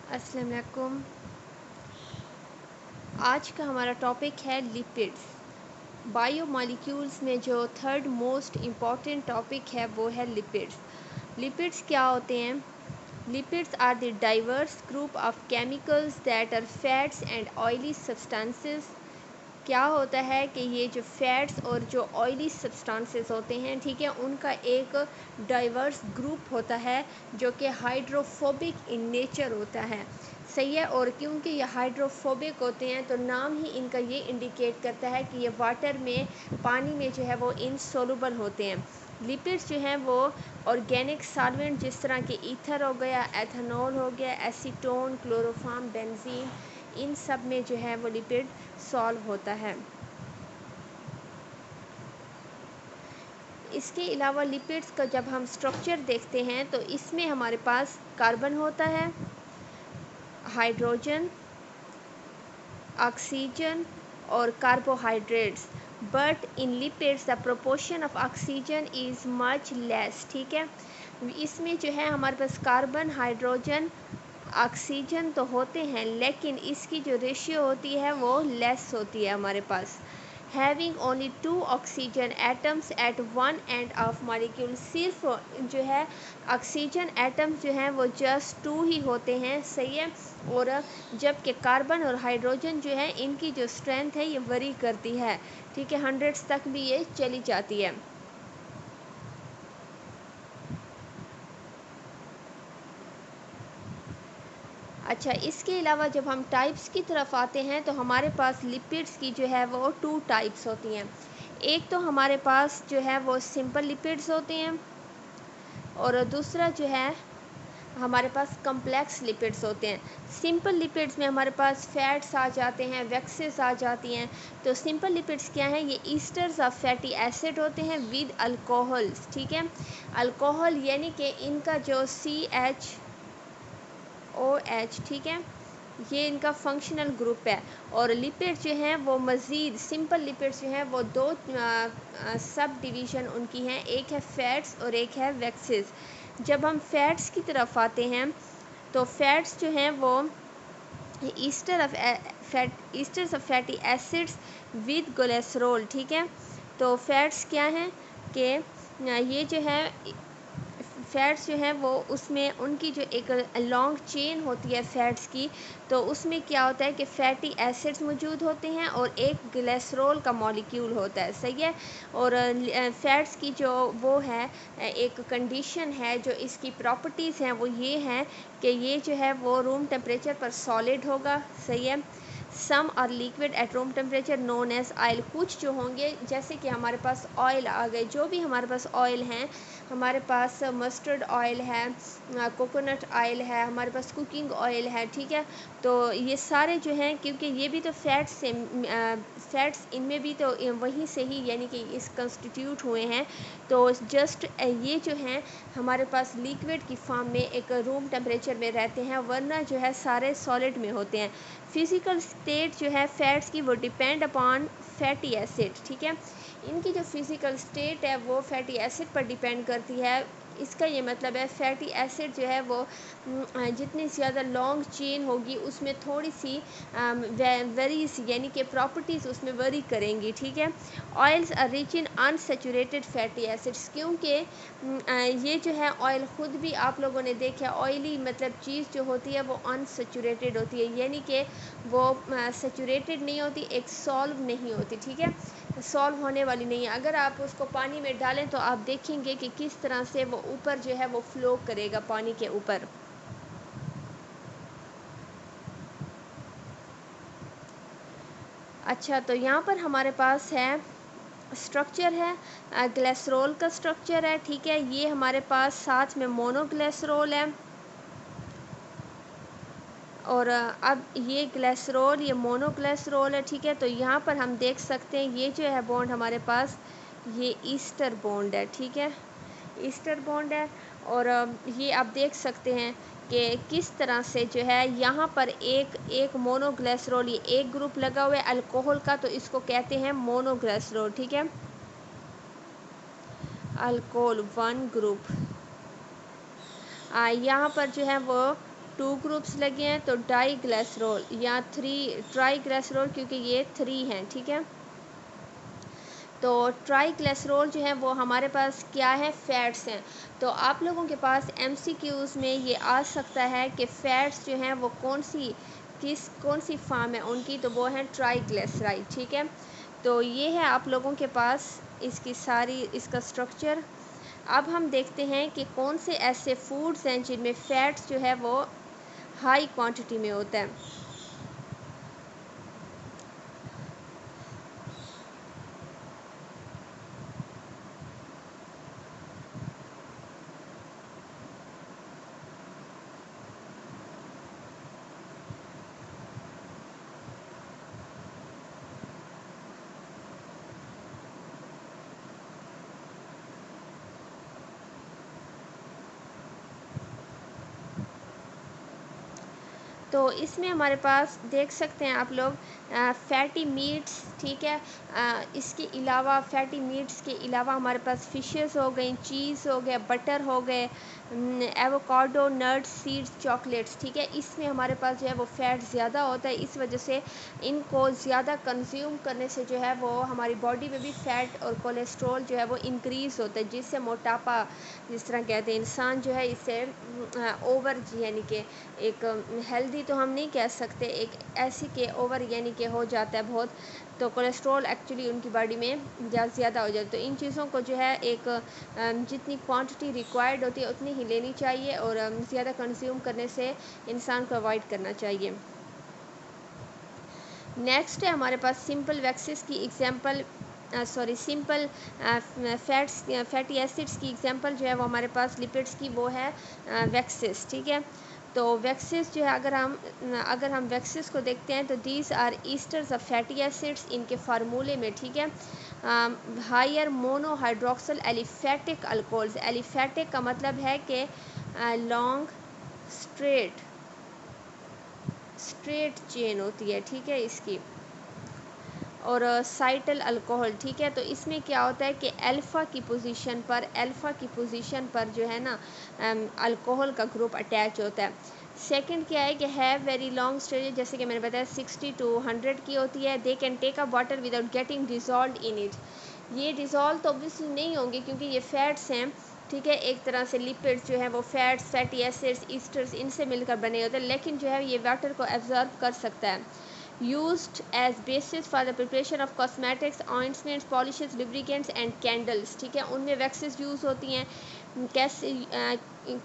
अस्सलाम वालेकुम। आज का हमारा टॉपिक है लिपिड्स। बायोमॉलिक्यूल्स में जो थर्ड मोस्ट इम्पॉर्टेंट टॉपिक है वो है लिपिड्स। लिपिड्स क्या होते हैं? Lipids are the diverse group of chemicals that are fats and oily substances. क्या होता है कि ये जो फैट्स और जो ऑयली सब्सटेंसेस होते हैं, ठीक है, उनका एक डाइवर्स ग्रुप होता है जो कि हाइड्रोफोबिक इन नेचर होता है। सही है। और क्योंकि ये हाइड्रोफोबिक होते हैं तो नाम ही इनका ये इंडिकेट करता है कि ये वाटर में, पानी में जो है वो इनसोलुबल होते हैं। लिपिड्स जो हैं वो ऑर्गेनिक सॉल्वेंट जिस तरह के ईथर हो गया, एथेनॉल हो गया, एसीटोन, क्लोरोफॉर्म, बेंजीन, इन सब में जो है वो लिपिड सॉल्व होता है। इसके अलावा लिपिड्स का जब हम स्ट्रक्चर देखते हैं तो इसमें हमारे पास कार्बन होता है, हाइड्रोजन, ऑक्सीजन और carbohydrates. But in lipids the proportion of oxygen is much less. ठीक है, इसमें जो है हमारे पास कार्बन, हाइड्रोजन, ऑक्सीजन तो होते हैं लेकिन इसकी जो रेशियो होती है वो लेस होती है हमारे पास। Having only 2 oxygen atoms at one end of molecule. सिर्फ जो है ऑक्सीजन एटम्स जो हैं वो जस्ट 2 ही होते हैं। सही है। और जबकि कार्बन और हाइड्रोजन जो है इनकी जो स्ट्रेंथ है ये वरी करती है। ठीक है, हंड्रेड्स तक भी ये चली जाती है। अच्छा, इसके अलावा जब हम टाइप्स की तरफ आते हैं तो हमारे पास लिपिड्स की जो है वो 2 टाइप्स होती हैं। एक तो हमारे पास जो है वो सिंपल लिपिड्स होते हैं और दूसरा जो है हमारे पास कम्प्लेक्स लिपिड्स होते हैं। सिंपल लिपिड्स में हमारे पास फैट्स आ जाते हैं, वैक्सेस आ जाती हैं। तो सिंपल लिपिड्स क्या हैं? ये ईस्टर्स ऑफ फैटी एसिड होते हैं विद अल्कोहल्स। ठीक है, अल्कोहल यानी कि इनका जो CHOH, ठीक है, ये इनका फंक्शनल ग्रुप है। और लिपिड जो हैं वो मज़ीद सिंपल लिपिड्स जो हैं वो दो सब डिवीज़न उनकी हैं, एक है फैट्स और एक है वैक्सेस। जब हम फैट्स की तरफ आते हैं तो फैट्स जो हैं वो esters of fatty acids with cholesterol. ठीक है, तो फैट्स क्या हैं कि ये जो है फैट्स जो हैं वो उसमें उनकी जो एक लॉन्ग चेन होती है फैट्स की, तो उसमें क्या होता है कि फैटी एसिड्स मौजूद होते हैं और एक ग्लिसरॉल का मॉलिक्यूल होता है। सही है। और फैट्स की जो वो है एक कंडीशन है, जो इसकी प्रॉपर्टीज़ हैं वो ये हैं कि ये जो है वो रूम टेम्परेचर पर सॉलिड होगा। सही है। Some are liquid at room temperature known as oil. कुछ जो होंगे जैसे कि हमारे पास ऑयल आ गए, जो भी हमारे पास ऑयल हैं, हमारे पास मस्टर्ड ऑयल है, कोकोनट ऑयल है, हमारे पास कुकिंग ऑयल है। ठीक है, तो ये सारे जो हैं क्योंकि ये भी तो फैट्स से फैट्स इनमें भी तो वहीं से ही यानी कि इस कंस्टिट्यूट हुए हैं। तो जस्ट ये जो हैं हमारे पास लिक्विड की फॉर्म में एक रूम टेम्परेचर में रहते हैं, वरना जो है सारे सॉलिड में होते हैं। फिज़िकल स्टेट जो है फैट्स की वो डिपेंड अपॉन फैटी एसिड। ठीक है, इनकी जो फिज़िकल स्टेट है वो फैटी एसिड पर डिपेंड करती है। इसका ये मतलब है फैटी एसिड जो है वो जितनी ज़्यादा लॉन्ग चेन होगी उसमें थोड़ी सी वेरीज यानी कि प्रॉपर्टीज़ उसमें वरी करेंगी। ठीक है, oils are rich in unsaturated fatty acids. क्योंकि ये जो है ऑयल ख़ुद भी आप लोगों ने देखा, ऑयली मतलब चीज़ जो होती है वो अनसेचुरेटेड होती है, यानी कि वो सेचुरेटेड नहीं होती, एक सॉल्व नहीं होती। ठीक है, सॉल्व होने वाली नहीं है। अगर आप उसको पानी में डालें तो आप देखेंगे कि किस तरह से वो ऊपर जो है वो फ्लो करेगा पानी के ऊपर। अच्छा, तो यहाँ पर हमारे पास है स्ट्रक्चर है, ग्लिसरॉल का स्ट्रक्चर है। ठीक है, ये हमारे पास साथ में मोनोग्लिसरॉल है और अब ये ग्लिसरॉल, ये मोनोग्लिसरॉल है। ठीक है, तो यहाँ पर हम देख सकते हैं ये जो है बॉन्ड हमारे पास ये ईस्टर बॉन्ड है। ठीक है, ईस्टर बॉन्ड है। और ये आप देख सकते हैं कि किस तरह से जो है यहाँ पर एक एक मोनोग्लिसरॉल, ये एक ग्रुप लगा हुआ है अल्कोहल का, तो इसको कहते हैं मोनोग्लिसरॉल। ठीक है, अल्कोहल वन ग्रुप। यहाँ पर जो है वो टू ग्रुप्स लगे हैं तो डाईग्लिसरॉल या ट्राईग्लिसरॉल, क्योंकि ये 3 हैं, ठीक है। तो ट्राईग्लिसरॉल जो है वो हमारे पास क्या है, फैट्स हैं। तो आप लोगों के पास एमसीक्यूज़ में ये आ सकता है कि फैट्स जो हैं वो कौन सी फॉर्म है उनकी, तो वो है ट्राईग्लिसराइड, ठीक है। तो ये है आप लोगों के पास इसका स्ट्रक्चर। अब हम देखते हैं कि कौन से ऐसे फूड्स हैं जिनमें फ़ैट्स जो है वो हाई क्वांटिटी में होता है। तो इसमें हमारे पास देख सकते हैं आप लोग फैटी मीट्स, ठीक है। इसके अलावा फैटी मीट्स के अलावा हमारे पास फिशेस हो गई, चीज़ हो गया, बटर हो गए, एवोकाडो, नट्स, सीड्स, चॉकलेट्स, ठीक है। इसमें हमारे पास जो है वो फ़ैट ज़्यादा होता है, इस वजह से इनको ज़्यादा कंज्यूम करने से जो है वो हमारी बॉडी में भी फ़ैट और कोलेस्ट्रॉल जो है वो इंक्रीज़ होता है, जिससे मोटापा, जिस तरह कहते हैं इंसान जो है इससे ओवर यानी कि एक हेल्दी तो हम नहीं कह सकते, एक ऐसी के ओवर यानी कि हो जाता है बहुत, तो कोलेस्ट्रॉल एक्चुअली उनकी बॉडी में ज़्यादा हो जाता है। तो इन चीज़ों को जो है एक जितनी क्वांटिटी रिक्वायर्ड होती है उतनी ही लेनी चाहिए और ज़्यादा कंज्यूम करने से इंसान को अवॉइड करना चाहिए। नेक्स्ट है हमारे पास सिंपल वैक्सेस की एग्जांपल, सिंपल फैटी एसिड्स की एग्जांपल जो है वो हमारे पास लिपिड्स की वो है वैक्सेस, ठीक है। तो वैक्सेस जो है अगर हम वैक्सेस को देखते हैं तो these are esters of fatty acids, इनके फार्मूले में, ठीक है, higher monohydroxyl aliphatic alcohols. Aliphatic का मतलब है कि लॉन्ग स्ट्रेट चेन होती है, ठीक है इसकी, और साइटल अल्कोहल, ठीक है। तो इसमें क्या होता है कि अल्फ़ा की पोजीशन पर जो है ना अल्कोहल का ग्रुप अटैच होता है। सेकंड क्या है कि हैव वेरी लॉन्ग स्टेज, जैसे कि मैंने बताया 60 to 100 की होती है। They can take a water without getting dissolve in it. ये डिज़ोल्व तो ऑब्वियसली नहीं होंगे क्योंकि ये फैट्स हैं, ठीक है। एक तरह से लिपिड्स जो है वो फैट्स, फैटी एसिड्स, ईस्टर्स, इनसे मिलकर बने होते हैं, लेकिन जो है ये वाटर को एब्जॉर्ब कर सकता है। used as basis for the preparation of cosmetics, ointments, polishes, lubricants and candles, ठीक है। उनमें वैक्सेस यूज़ होती हैं, कैसे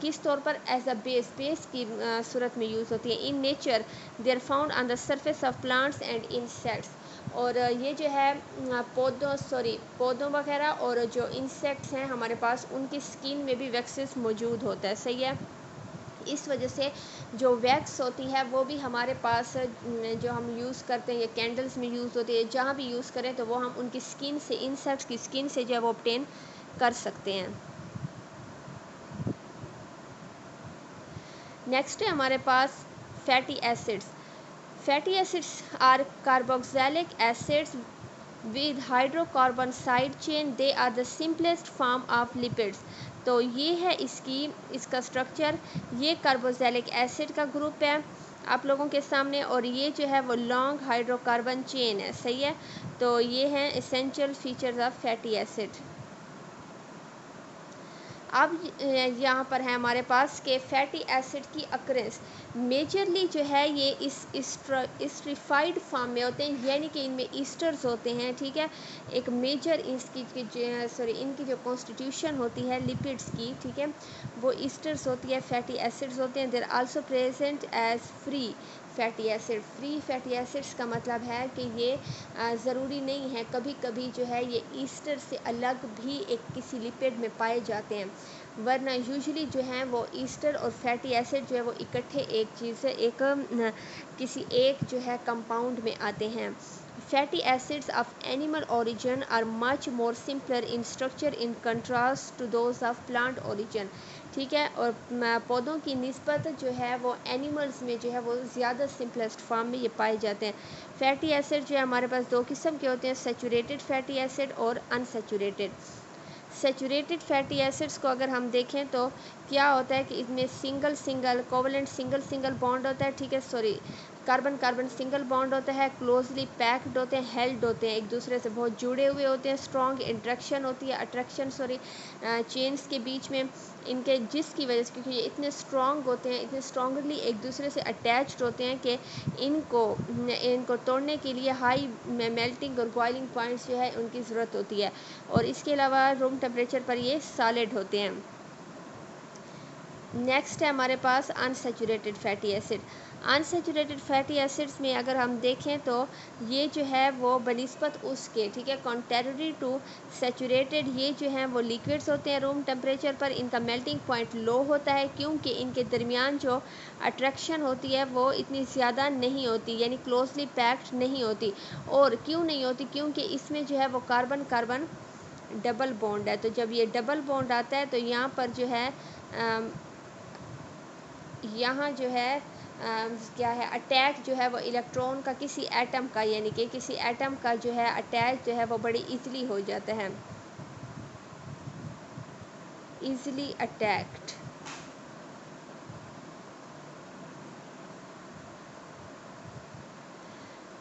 किस तौर पर, एज अ बेस की सूरत में यूज़ होती है। In nature they are found on the surface of plants and insects. और ये जो है पौधों वगैरह और जो इंसेक्ट्स हैं हमारे पास, उनकी स्किन में भी वैक्सेस मौजूद होता है, सही है। इस वजह से जो वैक्स होती है वो भी हमारे पास जो हम यूज़ करते हैं, ये कैंडल्स में यूज़ होती है, जहाँ भी यूज़ करें तो वो हम उनकी स्किन से, इंसेक्ट्स की स्किन से जो है वो ऑब्टेन कर सकते हैं। नेक्स्ट है हमारे पास fatty acids. Fatty acids are carboxylic acids with hydrocarbon side chain, they are the simplest form of lipids। तो ये है इसका स्ट्रक्चर। ये कार्बोक्सिलिक एसिड का ग्रुप है आप लोगों के सामने, और ये जो है वो लॉन्ग हाइड्रोकार्बन चेन है, सही है। तो ये हैं essential features of fatty acid. अब यहाँ पर है हमारे पास के फैटी एसिड की अक्रेंस मेजरली जो है ये इस स्ट्रिफाइड फॉर्म में होते हैं, यानी कि इनमें ईस्टर्स होते हैं, ठीक है। एक मेजर इनकी जो कॉन्स्टिट्यूशन होती है लिपिड्स की, ठीक है, वो ईस्टर्स होती है, फैटी एसिड्स होते हैं। There also present as free fatty acid. Free fatty acids का मतलब है कि ये ज़रूरी नहीं है, कभी कभी जो है ये ईस्टर से अलग भी एक किसी लिपिड में पाए जाते हैं, वरना यूजुअली जो है वो ईस्टर और फैटी एसिड जो है वो इकट्ठे एक चीज़ से किसी एक जो है कंपाउंड में आते हैं। Fatty acids of animal origin are much more simpler in structure in contrast to those of plant origin, ठीक है। और पौधों की निस्बत जो है वो एनिमल्स में जो है वो ज़्यादा सिंपलेस्ट फॉर्म में ये पाए जाते हैं। फैटी एसिड जो है हमारे पास दो किस्म के होते हैं, सैचुरेटेड फैटी एसिड और अनसैचुरेटेड। सैचुरेटेड फैटी एसिड्स को अगर हम देखें तो क्या होता है कि इसमें single single covalent single single bond होता है, ठीक है, sorry, carbon carbon single bond होता है, क्लोजली पैक्ड होते हैं, हेल्ड होते हैं, एक दूसरे से बहुत जुड़े हुए होते हैं, स्ट्रॉन्ग इंट्रैक्शन होती है, अट्रैक्शन सॉरी चेन्स के बीच में इनके, जिसकी वजह से, क्योंकि ये इतने स्ट्रॉन्ग होते हैं, इतने स्ट्रॉन्गली एक दूसरे से अटैच्ड होते हैं कि इनको तोड़ने के लिए हाई मेल्टिंग और बॉइलिंग पॉइंट्स जो है उनकी ज़रूरत होती है। और इसके अलावा रूम टेम्परेचर पर ये सॉलिड होते हैं। नेक्स्ट है हमारे पास unsaturated fatty acid. Unsaturated fatty acids में अगर हम देखें तो ये जो है वो बनिस्बत उसके, ठीक है, कॉन्ट्रेरी टू सैचुरेटेड, ये जो हैं वो लिक्विड्स होते हैं रूम टेम्परेचर पर, इनका मेल्टिंग पॉइंट लो होता है क्योंकि इनके दरमियान जो अट्रैक्शन होती है वो इतनी ज़्यादा नहीं होती, यानी क्लोजली पैक्ड नहीं होती। और क्यों नहीं होती? क्योंकि इसमें जो है वो कार्बन कार्बन डबल बॉन्ड है। तो जब ये डबल बॉन्ड आता है तो यहाँ पर जो है यहाँ जो है क्या है, अटैक जो है वो इलेक्ट्रॉन का किसी एटम का, यानी कि किसी एटम का जो है अटैक जो है वो बड़ी इजीली हो जाता है, इजीली अटैक्ड।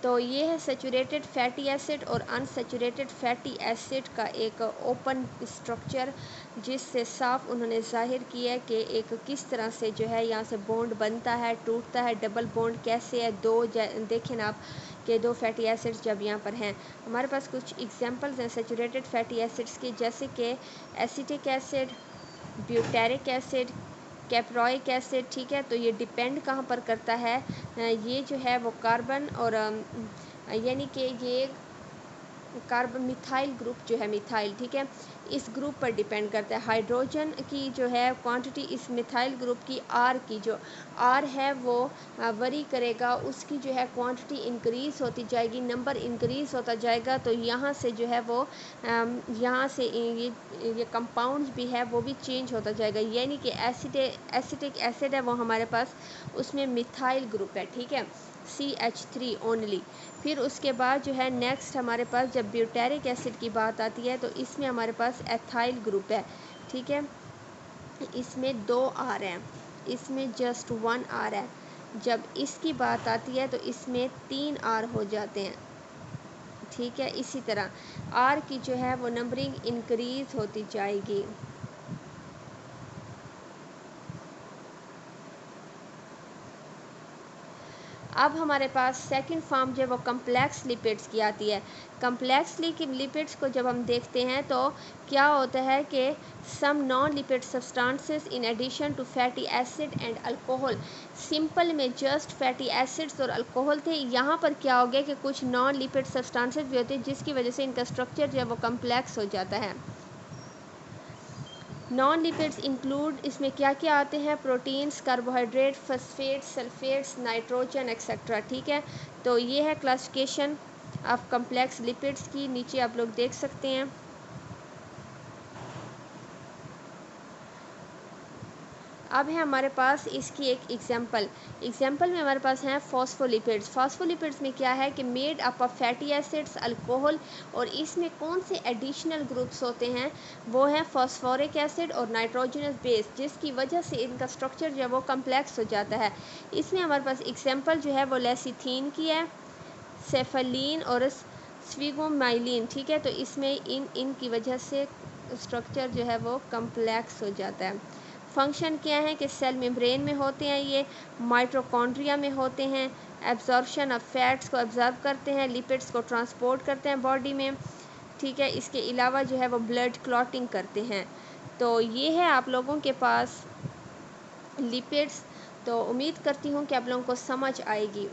तो ये है सैचुरेटेड फैटी एसिड और अनसैचुरेटेड फैटी एसिड का एक ओपन स्ट्रक्चर, जिससे साफ उन्होंने जाहिर किया है कि एक किस तरह से जो है यहाँ से बॉन्ड बनता है, टूटता है, डबल बॉन्ड कैसे है। देखें ना आप कि दो फैटी एसिड्स जब यहाँ पर हैं, हमारे पास कुछ एग्जांपल्स हैं सैचुरेटेड फैटी एसिड्स के, जैसे कि acetic acid, butyric acid, caproic acid, ठीक है। तो ये डिपेंड कहाँ पर करता है, ये जो है वो कार्बन और यानी कि ये कार्बन मिथाइल ग्रुप जो है, मिथाइल, ठीक है, इस ग्रुप पर डिपेंड करता है। हाइड्रोजन की जो है क्वांटिटी इस मिथाइल ग्रुप की आर की जो आर है वो वरी करेगा, उसकी जो है क्वांटिटी इंक्रीज़ होती जाएगी, नंबर इंक्रीज़ होता जाएगा। तो यहाँ से जो है वो यहाँ से ये कंपाउंड्स भी है वो भी चेंज होता जाएगा, यानी कि एसिटिक एसिड है वो हमारे पास उसमें मिथाइल ग्रुप है, ठीक है, CH3 ओनली। फिर उसके बाद जो है नेक्स्ट हमारे पास जब ब्यूटेरिक एसिड की बात आती है तो इसमें हमारे पास एथाइल ग्रुप है, ठीक है, इसमें 2 आर हैं, इसमें जस्ट 1 आर है। जब इसकी बात आती है तो इसमें 3 आर हो जाते हैं, ठीक है। इसी तरह आर की जो है वो नंबरिंग इंक्रीज होती जाएगी। अब हमारे पास सेकंड फॉर्म जो है वो कम्प्लेक्स लिपिड्स की आती है। कम्प्लेक्स लिपिड्स को जब हम देखते हैं तो क्या होता है कि some non lipid substances in addition to fatty acid and alcohol. Simple में जस्ट फैटी एसिड्स और अल्कोहल थे, यहाँ पर क्या हो गया कि कुछ नॉन लिपिड सब्सटेंसेस भी होते हैं जिसकी वजह से इनका स्ट्रक्चर जो है वो कम्प्लेक्स हो जाता है। नॉन लिपिड्स इंक्लूड, इसमें क्या क्या आते हैं, proteins, carbohydrate, phosphates, sulphates, nitrogen etcetera, ठीक है। तो ये है क्लासिफिकेशन ऑफ कम्प्लेक्स लिपिड्स की, नीचे आप लोग देख सकते हैं। अब है हमारे पास इसकी एक एग्जाम्पल में हमारे पास हैं फॉस्फोलिपिड्स। फॉस्फोलिपिड्स में क्या है कि made up of fatty acids, alcohol, और इसमें कौन से एडिशनल ग्रुप्स होते हैं, वो हैं फॉस्फोरिक एसिड और नाइट्रोजनस बेस, जिसकी वजह से इनका स्ट्रक्चर जो है वो कम्प्लेक्स हो जाता है। इसमें हमारे पास एग्जाम्पल जो है वो लेसिथीन की है, सेफलिन और स्विगोमाइलिन, ठीक है। तो इसमें इनकी वजह से स्ट्रक्चर जो है वो कम्प्लेक्स हो जाता है। फंक्शन क्या है कि सेल मेम्ब्रेन में होते हैं, ये माइटोकॉन्ड्रिया में होते हैं, एब्जॉर्प्शन ऑफ फैट्स को एब्जॉर्ब करते हैं, लिपिड्स को ट्रांसपोर्ट करते हैं बॉडी में, ठीक है। इसके अलावा जो है वो ब्लड क्लॉटिंग करते हैं। तो ये है आप लोगों के पास लिपिड्स। तो उम्मीद करती हूँ कि आप लोगों को समझ आएगी।